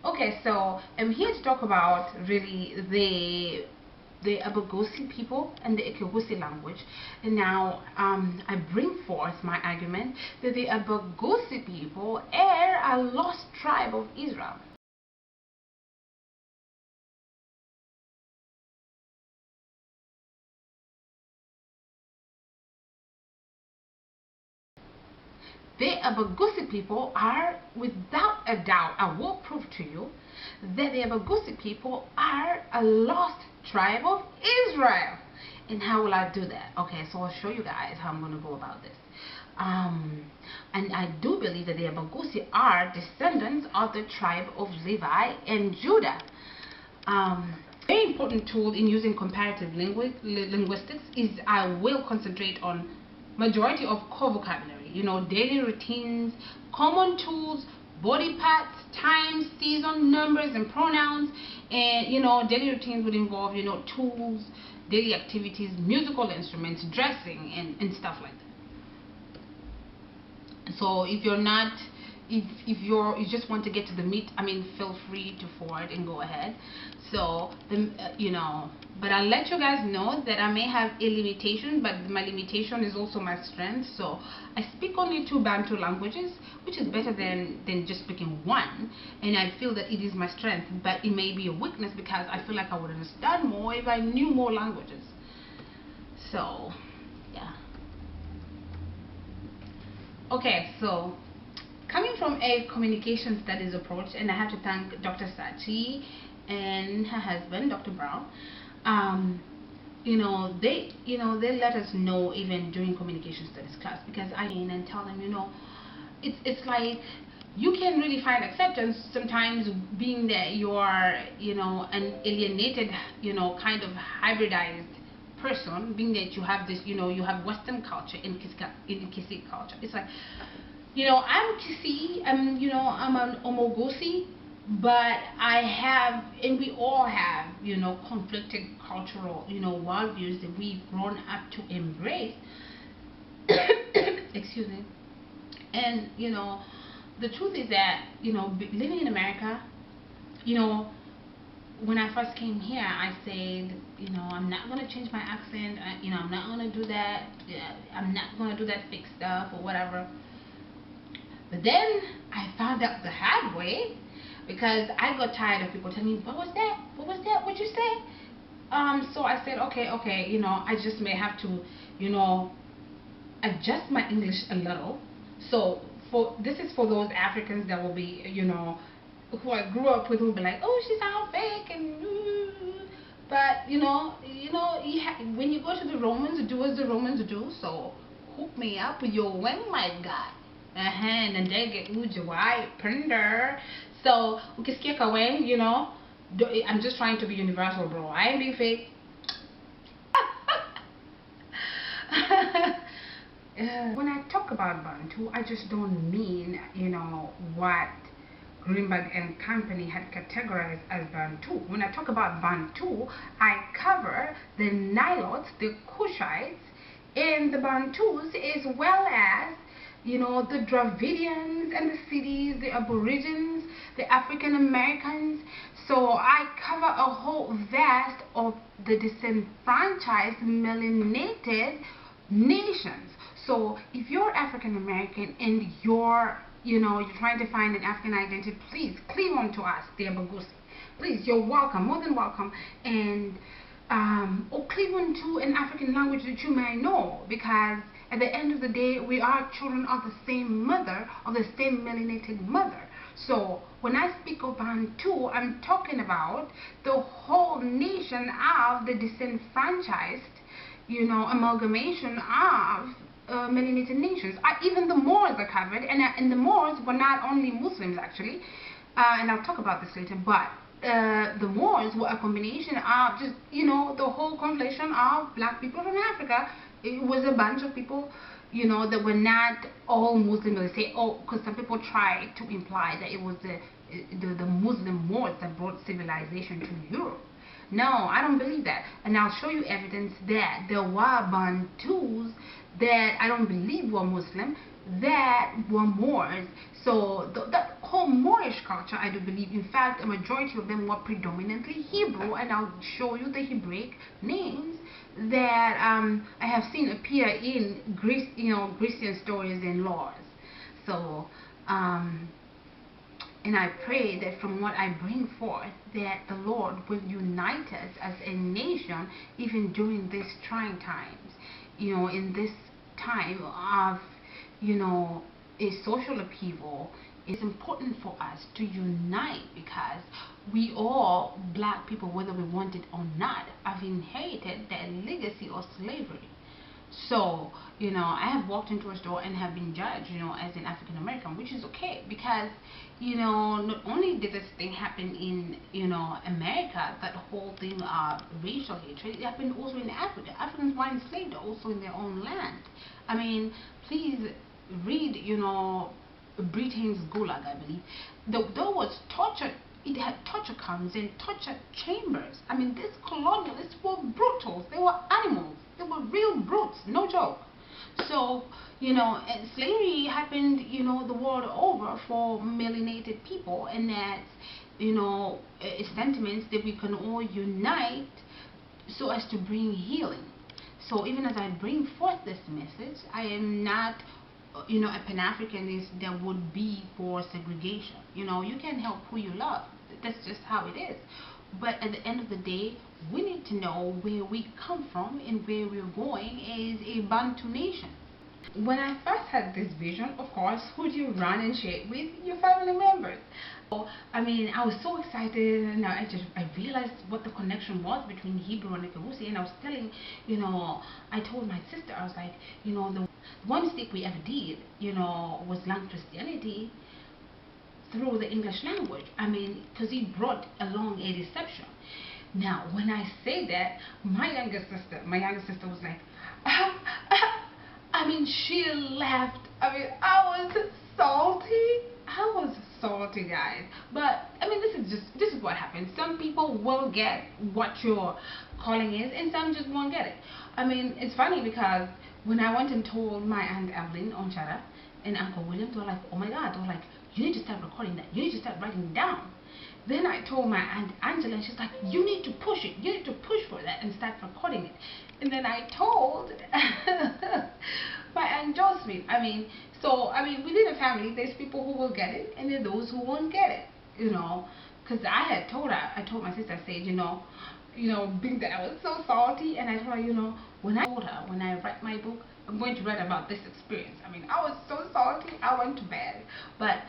Okay, so I'm here to talk about really the Abosi people and the GUSII language. And now I bring forth my argument that the Abosi people are a lost tribe of Israel. The Abosi people are, without a doubt, I will prove to you that the Abosi people are a lost tribe of Israel. And how will I do that? Okay, so I'll show you guys how I'm going to go about this. And I do believe that the Abosi are descendants of the tribe of Levi and Judah. Very important tool in using comparative linguistics is I will concentrate on majority of core vocabulary, you know, daily routines, common tools, body parts, times, season, numbers, and pronouns. And you know, daily routines would involve, you know, tools, daily activities, musical instruments, dressing, and stuff like that. So if you're not, if you just want to get to the meat, I mean, feel free to forward and go ahead. So you know, but I'll let you guys know that I may have a limitation, but my limitation is also my strength. So I speak only 2 Bantu languages, which is better than just speaking 1, and I feel that it is my strength, but it may be a weakness because I feel like I would understand more if I knew more languages. So yeah. Okay, so coming from a communication studies approach, and I have to thank Dr. Sachi and her husband, Dr. Brown. You know, they let us know even during communication studies class, because I in and tell them, you know, it's like you can really find acceptance sometimes being that you are, you know, an alienated, you know, kind of hybridized person, being that you have this, you know, you have Western culture in KISII culture. It's like, you know, I'm KISII, you know, I'm an Omogosi, but I have, and we all have, you know, conflicted cultural, you know, worldviews that we've grown up to embrace. Excuse me. And, you know, the truth is that, you know, living in America, you know, when I first came here, I said, you know, I'm not going to change my accent, you know, I'm not going to do that, I'm not going to do that fake stuff or whatever. But then I found out the hard way, because I got tired of people telling me, what was that? What was that? What'd you say? So I said, okay, you know, I just may have to, you know, adjust my English a little. So this is for those Africans that will be, you know, who I grew up with, who will be like, oh, she sounds fake, and but you know, when you go to the Romans, do as the Romans do. So hook me up with your wing, my guy. And then get ujawai printer. So ukisikia kaweng, you know, I'm just trying to be universal, bro. I ain't being fake. When I talk about Bantu, I just don't mean, you know, what Greenberg and company had categorized as Bantu. When I talk about Bantu, I cover the Nilotes, the Kushites, and the Bantus, as well as, you know, the Dravidians and the cities, the Aborigines, the African Americans. So I cover a whole vast of the disenfranchised, melanated nations. So if you're African American and you're trying to find an African identity, please cleave on to us, the ABAKOSOVA. Please, you're welcome, more than welcome. And or cleave on to an African language that you may know, because at the end of the day, we are children of the same mother, of the same melanated mother. So when I speak of Bantu, I'm talking about the whole nation of the disenfranchised, you know, amalgamation of melanated nations. Even the Moors are covered, and the Moors were not only Muslims, actually, and I'll talk about this later, but the Moors were a combination of just, you know, the whole conflation of black people from Africa. It was a bunch of people, you know, that were not all Muslim. They say, oh, because some people try to imply that it was the Muslim Moors that brought civilization to Europe. No, I don't believe that. And I'll show you evidence that there were Bantus that I don't believe were Muslim, that were Moors. So that whole Moorish culture, I do believe. In fact, a majority of them were predominantly Hebrew, and I'll show you the Hebraic names that I have seen appear in Greece, you know, Grecian stories and laws. So and I pray that from what I bring forth, that the Lord will unite us as a nation, even during these trying times. You know, in this time of, you know, a social upheaval, it's important for us to unite, because we all, black people, whether we want it or not, have inherited that legacy of slavery. So, you know, I have walked into a store and have been judged, you know, as an African American, which is okay, because, you know, not only did this thing happen in, you know, America, that whole thing of racial hatred, it happened also in Africa. Africans were enslaved also in their own land. I mean, please read, you know, Britain's Gulag, I believe. There was torture. It had torture camps and torture chambers. I mean, these colonialists were brutals. They were animals. They were real brutes, no joke. So, you know, and slavery happened, you know, the world over for melanated people, and that's, you know, sentiments that we can all unite so as to bring healing. So even as I bring forth this message, I am not, you know, a Pan-Africanist that would be for segregation. You know, you can help who you love. That's just how it is. But at the end of the day, we need to know where we come from and where we're going as a Bantu nation. When I first had this vision, of course, who do you run and share it with? Your family members. So, I mean, I was so excited, and I realized what the connection was between Hebrew and GUSII, and I was telling, you know, I told my sister, I was like, you know, the one mistake we ever did, you know, was learn Christianity through the English language. I mean, because it brought along a deception. Now, when I say that, my younger sister was like, I mean, she laughed. I mean, I was salty. I was salty, guys. But I mean, this is what happens. Some people will get what your calling is, and some just won't get it. I mean, it's funny because when I went and told my Aunt Evelyn on Sheba and Uncle William, they were like, oh my God, they were like, you need to start recording that. You need to start writing it down. Then I told my Aunt Angela, and she's like, you need to push it. You need to push for that and start recording it. And then I told my Aunt Josephine. I mean, so, I mean, within a family, there's people who will get it, and there are those who won't get it. you know, because I told my sister, I said, being that I was so salty, and I told her, when I write my book, I'm going to write about this experience. I mean, I was so salty, I went to bed. But,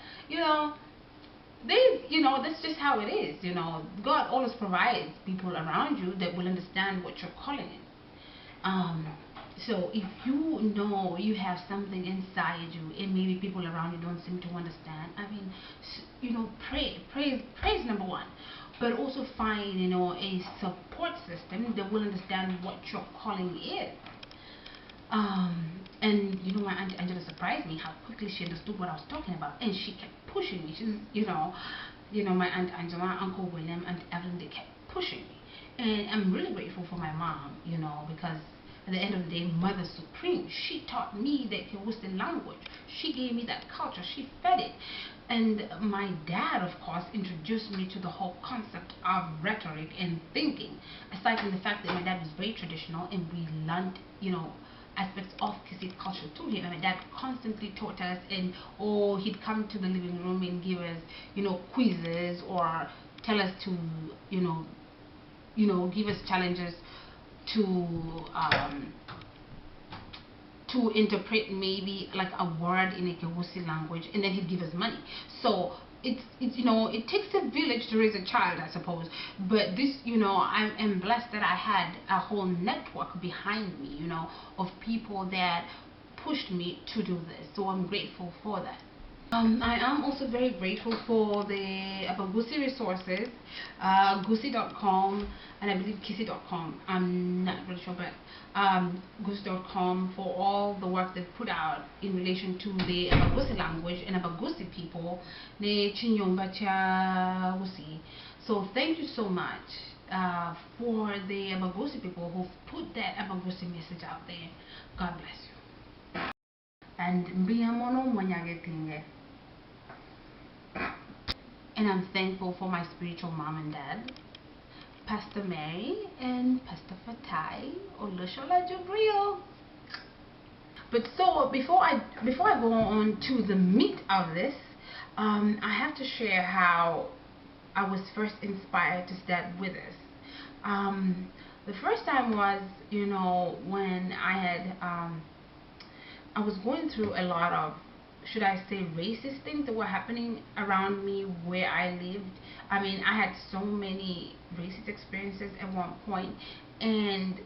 that's just how it is. God always provides people around you that will understand what you're calling it. So if you have something inside you and maybe people around you don't seem to understand, I mean, praise number one, but also find, a support system that will understand what your calling is. And my Aunt Angela surprised me how quickly she understood what I was talking about, and she kept pushing me. She's, my Aunt Angela, Uncle William, and Evelyn, they kept pushing me. And I'm really grateful for my mom, because at the end of the day, Mother Supreme, she taught me the GUSII language. She gave me that culture. She fed it. And my dad, of course, introduced me to the whole concept of rhetoric and thinking. Aside from the fact that my dad was very traditional and we learned, aspects of KISII culture to him. And my dad constantly taught us, or he'd come to the living room and give us, quizzes, or tell us to, give us challenges to interpret maybe like a word in a GUSII language, and then he'd give us money. So it takes a village to raise a child, I suppose. But this, I'm blessed that I had a whole network behind me, of people that pushed me to do this. So I'm grateful for that. I am also very grateful for the ABAKOSOVA resources, GUSII.com, and I believe KISII.com. I'm not really sure, but GUSII.com for all the work they've put out in relation to the ABAKOSOVA language and ABAKOSOVA people. So thank you so much for the ABAKOSOVA people who've put that ABAKOSOVA message out there. God bless you. And I'm thankful for my spiritual mom and dad, Pastor Mary and Pastor Fatai Olushola Jubril. But so before I go on to the meat of this, I have to share how I was first inspired to start with this. The first time was, when I was going through a lot of, should I say, racist things that were happening around me where I lived. I mean, I had so many racist experiences at one point, and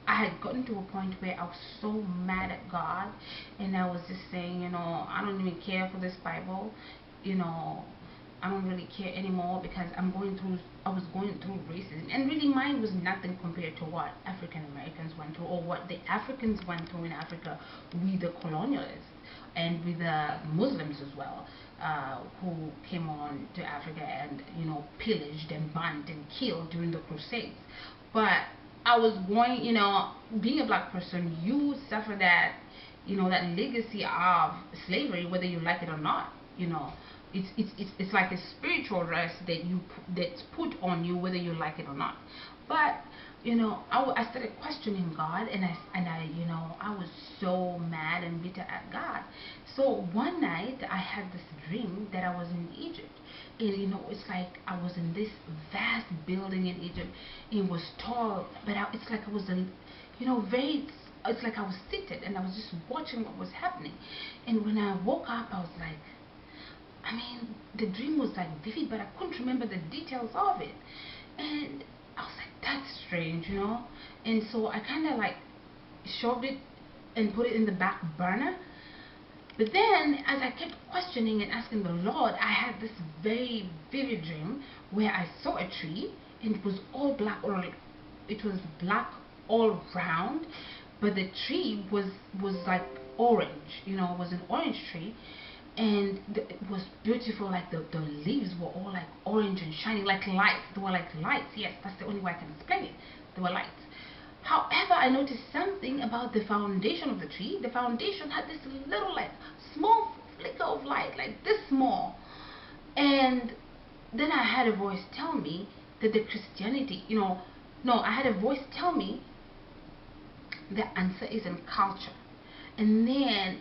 I had gotten to a point where I was so mad at God, and I was just saying, I don't even care for this Bible, I don't really care anymore, because I was going through racism, and really mine was nothing compared to what African Americans went through, or what the Africans went through in Africa with the colonialists and with the Muslims as well, who came on to Africa and pillaged and burnt and killed during the Crusades. But I was going, being a black person, you suffer that, that legacy of slavery, whether you like it or not. It's like a spiritual rest that's put on you, whether you like it or not. But I started questioning God, and I was so mad and bitter at God. So one night I had this dream that I was in Egypt, and it's like I was in this vast building in Egypt. It was tall, but it's like I was it's like I was seated and I was just watching what was happening. And when I woke up, I was like, I mean, the dream was like vivid, but I couldn't remember the details of it. And I was like, that's strange, And so I kind of like shoved it and put it in the back burner. But then, as I kept questioning and asking the Lord, I had this very vivid dream where I saw a tree, and it was all black, or it was black all round, but the tree was like orange, it was an orange tree. And it was beautiful, like the leaves were all like orange and shiny, like lights. They were like lights. Yes, that's the only way I can explain it. They were lights. However, I noticed something about the foundation of the tree. The foundation had this little, like, small flicker of light, like this small. And then I had a voice tell me that the Christianity, I had a voice tell me the answer is in culture. And then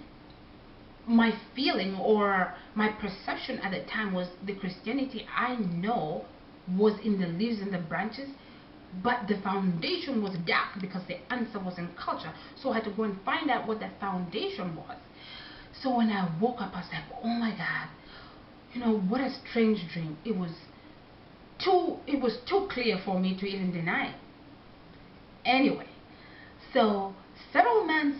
my feeling or my perception at the time was the Christianity I know was in the leaves and the branches, but the foundation was dark because the answer was in culture. So I had to go and find out what that foundation was. So when I woke up, I was like, oh my God, you know, what a strange dream. It was too clear for me to even deny it. Anyway, so several months,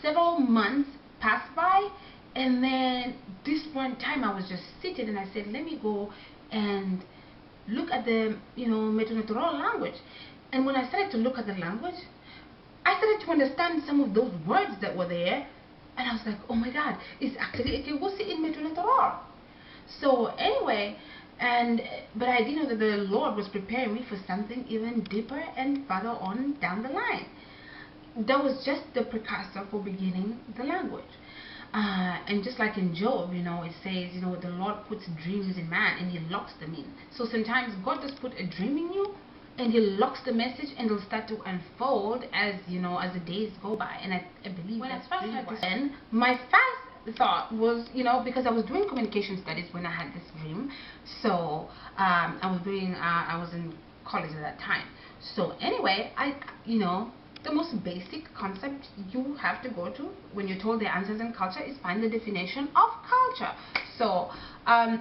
several months passed by, and then this one time I was just sitting and I said, let me go and look at the, Metonatural language. And when I started to look at the language, I started to understand some of those words that were there, and I was like, oh my God, it's actually a GUSII in Metonatural. So anyway, but I didn't know that the Lord was preparing me for something even deeper and further on down the line. That was just the precursor for beginning the language. And just like in Job, it says, the Lord puts dreams in man and he locks them in. So sometimes God just put a dream in you and he locks the message, and it'll start to unfold as the days go by. And I believe when I first had this, then my first thought was, because I was doing communication studies when I had this dream. So I was in college at that time. So anyway, the most basic concept you have to go to when you're told the answers in culture is find the definition of culture. So I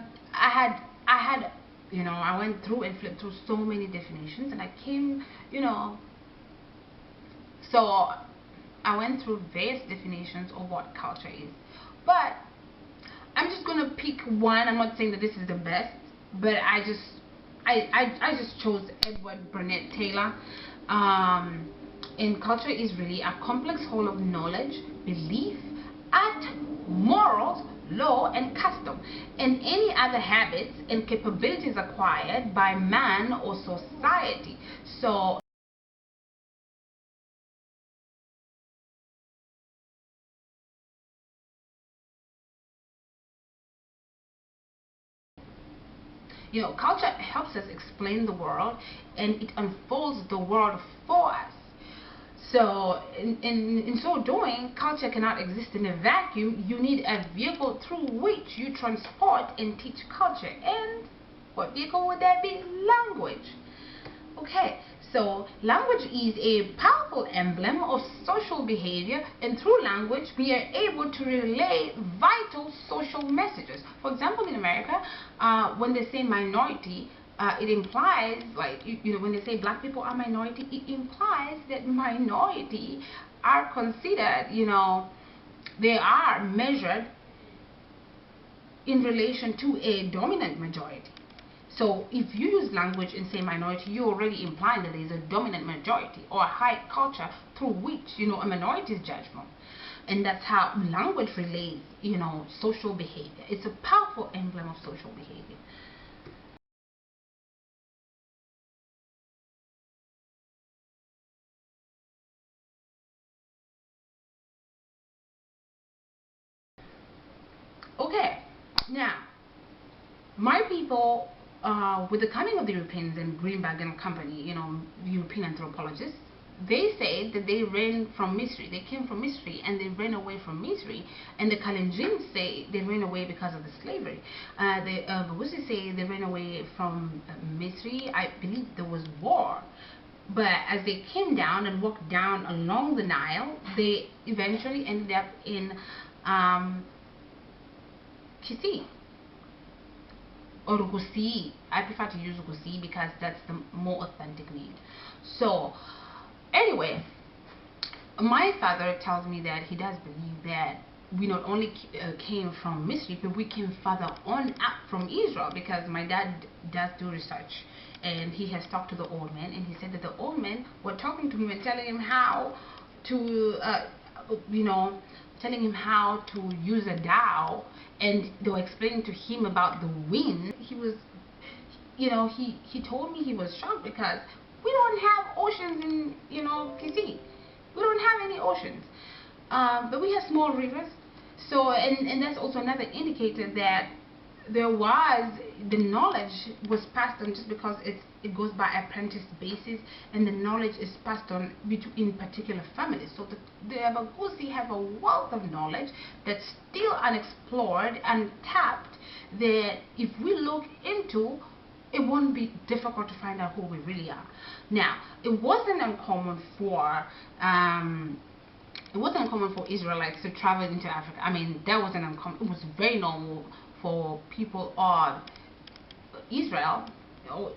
went through and flipped through so many definitions, and I came, so I went through various definitions of what culture is. But I'm just gonna pick one. I'm not saying that this is the best, but I just chose Edward Burnett Taylor. And culture is really a complex whole of knowledge, belief, art, morals, law, and custom, and any other habits and capabilities acquired by man or society. So culture helps us explain the world, and it unfolds the world for us. So in so doing, culture cannot exist in a vacuum. You need a vehicle through which you transport and teach culture. And what vehicle would that be? Language. Okay, so language is a powerful emblem of social behavior, and through language we are able to relay vital social messages. For example, in America, when they say minority, it implies, like, when they say black people are minority, it implies that minority are considered, they are measured in relation to a dominant majority. So if you use language and say minority, you're already implying that there is a dominant majority or a high culture through which, a minority is judged from. And that's how language relays, social behavior. It's a powerful emblem of social behavior. Okay, now, my people, with the coming of the Europeans and Greenberg and company, European anthropologists, they say that they ran from Misri. They came from Misri and they ran away from Misri. And the Kalenjin say they ran away because of the slavery. The ABAKOSOVA say they ran away from Misri. I believe there was war. But as they came down and walked down along the Nile, they eventually ended up in KISII or GUSII. I prefer to use GUSII because that's the more authentic name. So anyway, my father tells me that he does believe that we not only came from Misri, but we came further on up from Israel, because my dad does do research and he has talked to the old man, and he said that the old men were talking to him and telling him how to telling him how to use a dhow, and they were explaining to him about the wind. He was, he told me he was shocked because we don't have oceans in, KISII. We don't have any oceans, but we have small rivers. So, and that's also another indicator that there was, the knowledge was passed on just because it goes by apprentice basis, and the knowledge is passed on between particular families. So the Abagusi have a wealth of knowledge that's still unexplored, untapped, that if we look into, it won't be difficult to find out who we really are. Now, it wasn't uncommon for Israelites to travel into Africa. I mean, that wasn't uncommon. It was very normal for people of Israel, or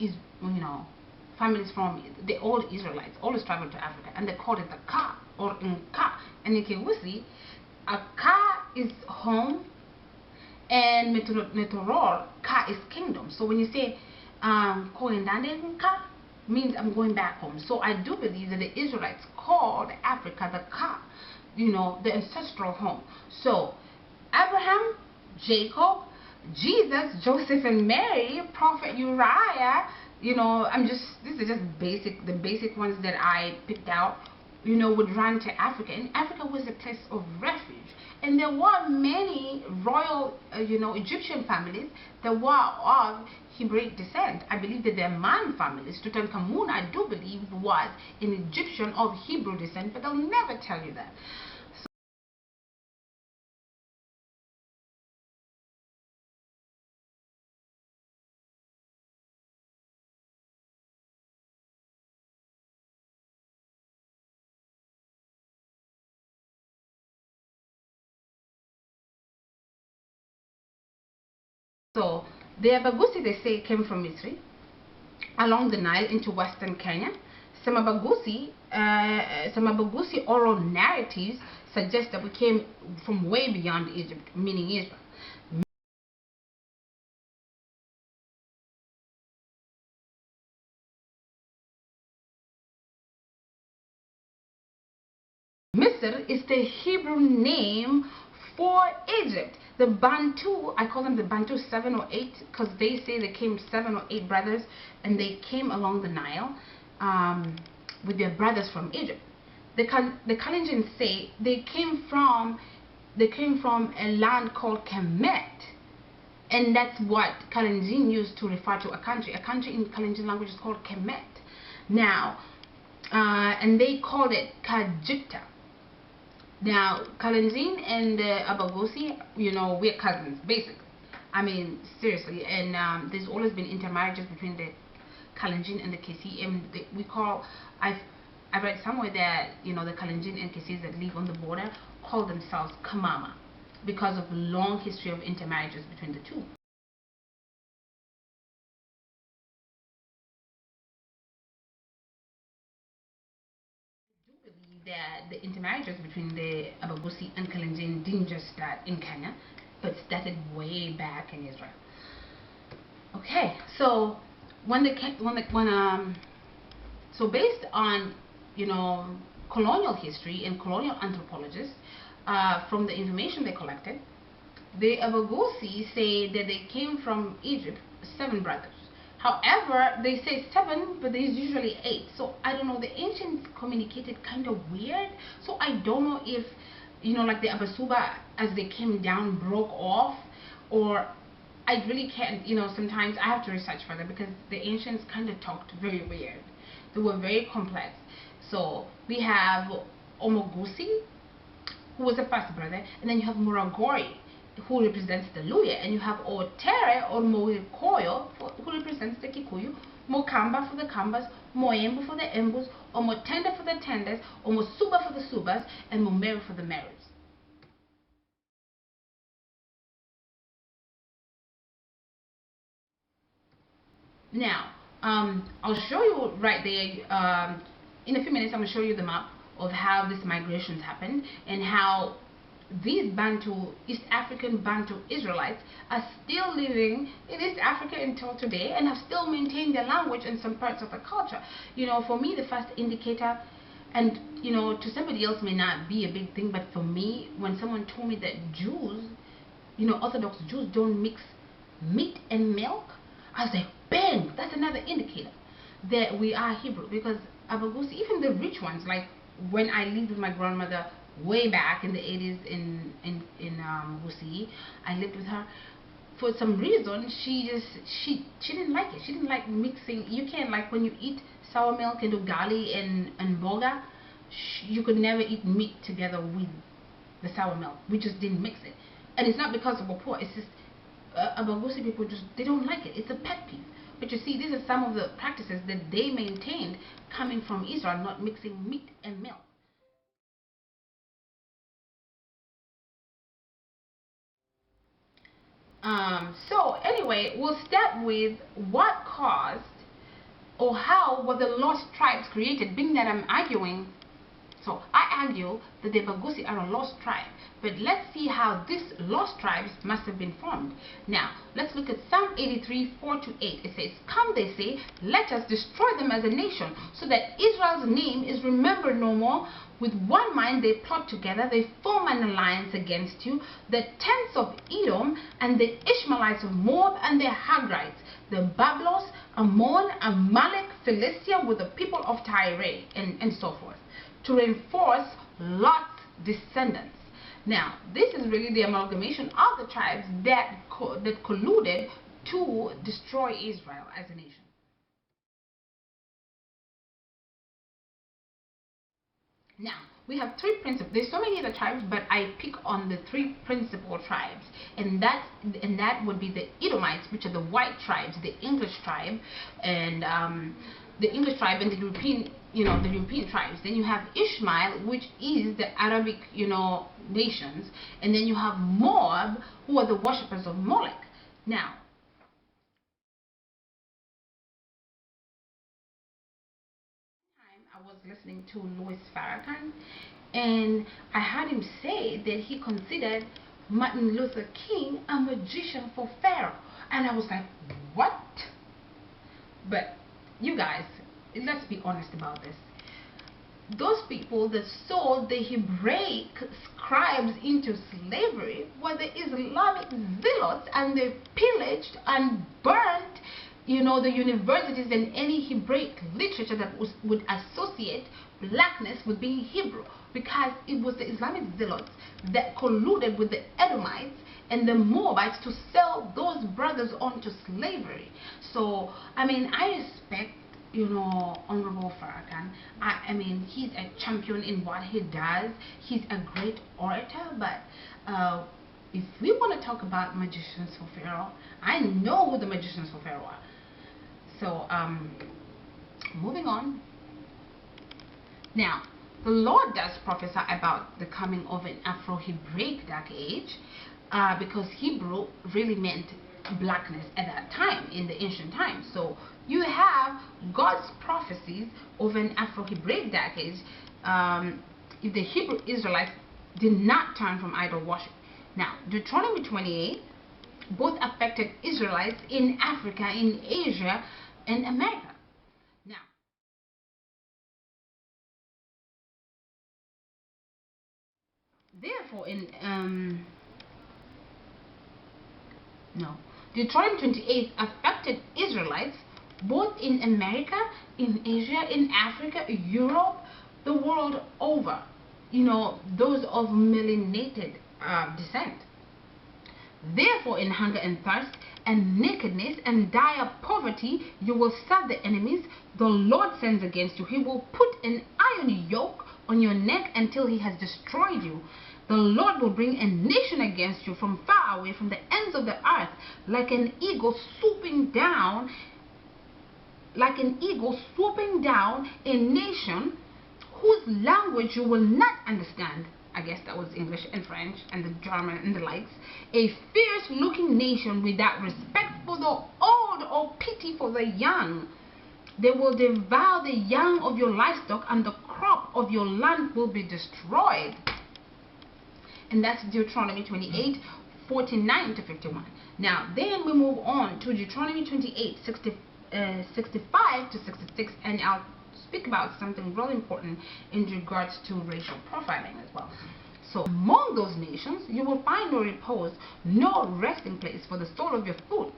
families from the old Israelites always traveled to Africa, and they called it the Ka or Nka. And in KISII, a Ka is home, and Metoror, Ka is kingdom. So when you say Koendande Nka, means I'm going back home. So I do believe that the Israelites called Africa the Ka, the ancestral home. So Abraham, Jacob, Jesus, Joseph and Mary, Prophet Uriah, these are just the basic ones that I picked out, would run to Africa. And Africa was a place of refuge. And there were many royal, Egyptian families that were of Hebraic descent. I believe that they're Man families. Tutankhamun, I do believe, was an Egyptian of Hebrew descent, but they'll never tell you that. So the Abagusi, they say, came from Misri, along the Nile into western Kenya. Some Abagusi oral narratives suggest that we came from way beyond Egypt, meaning Israel. Misr is the Hebrew name for Egypt. The Bantu, I call them the Bantu 7 or 8, because they say they came 7 or 8 brothers, and they came along the Nile with their brothers from Egypt. The Kalenjins say they came from a land called Kemet, and that's what Kalenjin used to refer to a country. A country in Kalenjin language is called Kemet. Now, and they called it Kajikta. Now, Kalenjin and Abagusi, we're cousins, basically. I mean, seriously. And there's always been intermarriages between the Kalenjin and the KISII. And I've read somewhere that, the Kalenjin and KISII that live on the border call themselves Kamama because of the long history of intermarriages between the two. That the intermarriages between the Abagusi and Kalenjin didn't just start in Kenya, but started way back in Israel. Okay, so so based on colonial history and colonial anthropologists, from the information they collected, the Abagusi say that they came from Egypt, 7 brothers. However, they say 7, but there's usually 8. So I don't know, the ancients communicated kind of weird. So I don't know if, like the Abasuba, as they came down, broke off, or I really can't, sometimes I have to research further, because the ancients kind of talked very weird. They were very complex. So we have Omogusi, who was the first brother, and then you have Muragori, who represents the Luya, and you have Otere or Moikoyo, who represents the Kikuyu, Mokamba for the Kambas, Moembu for the Embus, or Motenda for the Tendas, or Mosuba for the Subas, and Momeru for the Merus. Now, I'll show you right there, in a few minutes I'm going to show you the map of how these migrations happened, and how these East African Bantu Israelites are still living in East Africa until today, and have still maintained their language and some parts of the culture. For me, the first indicator, and to somebody else may not be a big thing, but for me, when someone told me that Jews, Orthodox Jews don't mix meat and milk, I was like, bang, that's another indicator that we are Hebrew. Because Abagusi, even the rich ones, like when I lived with my grandmother way back in the 80s in GUSII, I lived with her. for some reason she didn't like it. She didn't like mixing. You can't, like when you eat sour milk and ugali and boga, you could never eat meat together with the sour milk. We just didn't mix it. And it's not because of a poor, it's just Abagusi people just, they don't like it. It's a pet peeve. But you see, these are some of the practices that they maintained coming from Israel, not mixing meat and milk. So anyway, we'll start with what caused or how were the lost tribes created, being that I'm arguing. So I argue that the Bagusi are a lost tribe, but let's see how these lost tribes must have been formed. Now, let's look at Psalm 83, 4-8. It says, "Come," they say, "let us destroy them as a nation, so that Israel's name is remembered no more. With one mind they plot together, they form an alliance against you, the tents of Edom and the Ishmaelites of Moab and the Hagrites, the Bablos, Ammon, Amalek, Philistia with the people of Tyre," and so forth, to reinforce Lot's descendants. Now, this is really the amalgamation of the tribes that colluded to destroy Israel as a nation. Now, we have three principles. There's so many other tribes, but I pick on the three principal tribes, and that would be the Edomites, which are the white tribes, the English tribe, and the English tribe, and the European, the European tribes. Then you have Ishmael, which is the Arabic, nations, and then you have Moab, who are the worshippers of Molech. Now, I was listening to Louis Farrakhan, and I heard him say that he considered Martin Luther King a magician for Pharaoh, and I was like, what? But you guys, let's be honest about this. Those people that sold the Hebraic scribes into slavery were the Islamic zealots, and they pillaged and burnt the universities and any Hebraic literature that would associate blackness with being Hebrew, because it was the Islamic zealots that colluded with the Edomites and the Moabites to sell those brothers onto slavery. So, I mean, I respect, Honorable Farrakhan. I mean, he's a champion in what he does. He's a great orator, but if we want to talk about magicians for Pharaoh, I know who the magicians for Pharaoh are. So, moving on. Now, the Lord does prophesy about the coming of an Afro-Hebraic dark age, because Hebrew really meant blackness at that time, in the ancient times. So you have God's prophecies of an Afro-Hebraic dark age if the Hebrew Israelites did not turn from idol worship. Now, Deuteronomy 28 both affected Israelites in Africa, in Asia, and America. Now, therefore, Deuteronomy 28 affected Israelites both in America, in Asia, in Africa, Europe, the world over. Those of melanated descent. Therefore, in hunger and thirst and nakedness and dire poverty, you will serve the enemies the Lord sends against you. He will put an iron yoke on your neck until he has destroyed you. The Lord will bring a nation against you from far away, from the ends of the earth, like an eagle swooping down, a nation whose language you will not understand. I guess that was English and French and the German and the likes. A fierce-looking nation without respect for the old or pity for the young. They will devour the young of your livestock, and the crop of your land will be destroyed. And that's Deuteronomy 28, 49-51. Now, then we move on to Deuteronomy 28, 65 to 66, and I'll speak about something really important in regards to racial profiling as well. So, among those nations, you will find no repose, no resting place for the sole of your foot.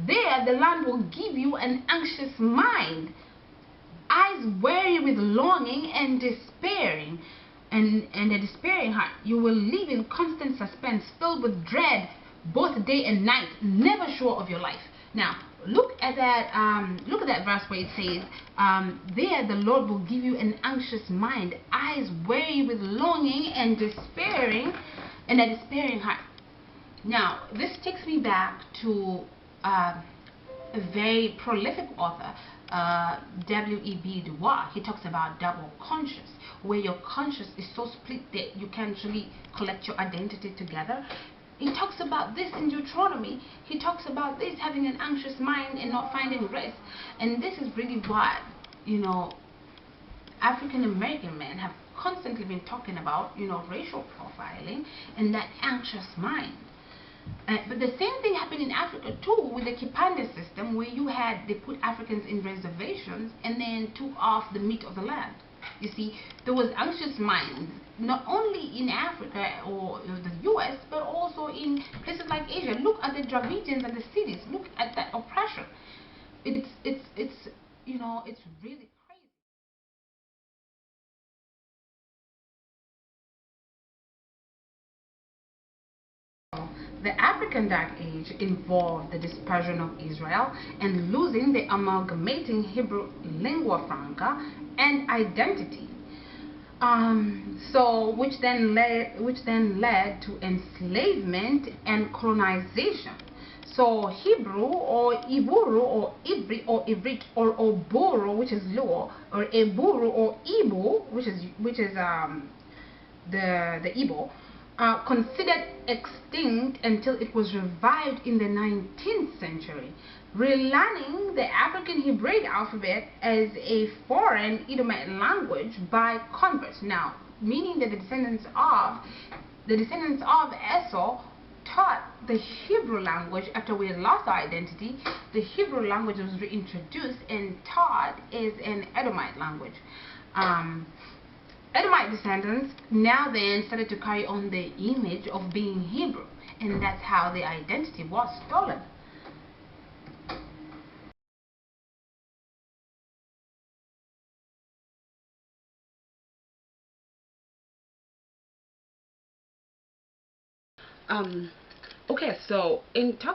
There, the land will give you an anxious mind, eyes weary with longing and and a despairing heart. You will live in constant suspense, filled with dread, both day and night, never sure of your life. Now look at that verse where it says, there the Lord will give you an anxious mind, eyes weary with longing, and despairing, and a despairing heart. Now this takes me back to a very prolific author, W.E.B. Du Bois. He talks about double conscious, where your conscious is so split that you can't really collect your identity together. He talks about this in Deuteronomy. He talks about this, having an anxious mind and not finding rest. And this is really what, African American men have constantly been talking about, racial profiling and that anxious mind. But the same thing happened in Africa too, with the Kipande system, where they put Africans in reservations and then took off the meat of the land. You see, there was anxious minds not only in Africa or the US, but also in places like Asia. Look at the Dravidians and the cities. Look at that oppression. It's really crazy. The African Dark Age involved the dispersion of Israel and losing the amalgamating Hebrew lingua franca and identity. Which then led to enslavement and colonization. So Hebrew or Iburu or Ibri or Ibrit or Oboro, which is Luo, or Eburu or Ibo, which is the Igbo, considered extinct until it was revived in the 19th century, relearning the African Hebraic alphabet as a foreign Edomite language by converts. Now, meaning that the descendants of Esau taught the Hebrew language after we had lost our identity. The Hebrew language was reintroduced and taught as an Edomite language. Edomite descendants now then started to carry on the image of being Hebrew, and that's how their identity was stolen. Okay, so in talking